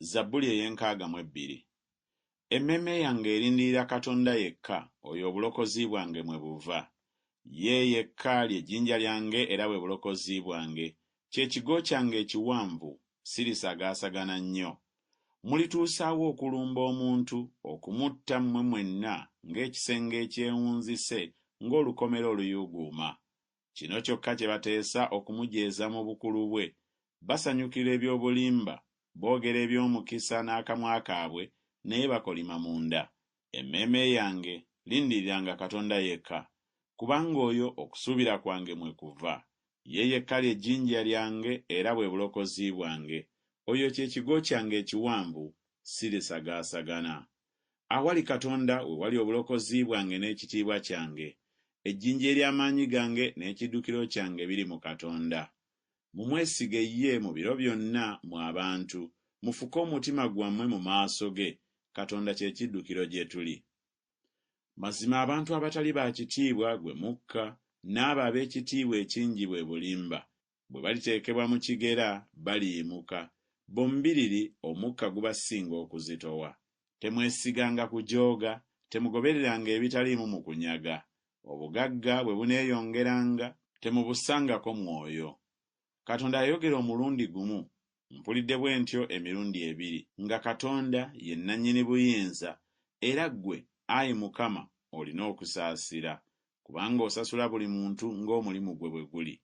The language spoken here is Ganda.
Zabbuli ey'enkaaga mu ebbiri. Emmeeme yange erindirira Katonda yekka, oyo obulokozi bwange mwe buva. Ye yekka ly'ejjinja lyange era bwe bulokozi bwange. Kye kigo kyange ekiwanvu, sirisagaasagana nnyo. Mulituusaawo okulumba omuntu, okumutta mmwe mwenna ng'ekisenge ekyewunzise, ng'olukomera oluyuuguuma. Kino kyokka kye bateesa okumujeeza mu bukulu bwe. Basanyukira eby'obulimba, boogera eby'omukisa n'akamwa kaabwe, naye bakolima munda. Emmeeme yange lindiriranga Katonda yekka, kubanga oyo okusuubira kwange mwe kuva. Ye yekka ly'ejjinja lyange era bwe bulokozi bwange. Oyo kye kigo kyange ekiwanvu, sirisagaasagana. Awali Katonda we wali obulokozi bwange n'ekitiibwa kyange. Ejjinja ery'amaanyi gange n'ekiddukiro kyange biri mu Katonda. Mumwesige ye mu biro byonna mu abantu, mufuke omutima gwammwe mu maaso ge. Katonda kye kiddukiro gye tuli. Mazima abantu abatali ba kitiibwa gwe mukka, n'abo ab'ekitiibwa ekingi bwe bulimba. Bwe baliteekebwa mu kigera baliyimuka. Bombiriri omukka gubasinga okuzitowa. Temwesiganga kujooga, temugobereranga ebitaliimu mu kunyaga. Obugagga bwe buneeyongeranga, temubusangako mwoyo. Katonda ayogera omulundi gumu, mpulidde bwe ntyo emirundi ebiri, nga Katonda ye nannyini buyinza, era ggwe, Ayi Mukama, olina okusaasira, kubanga osasula buli muntu ng'omulimu gwe bwe guli.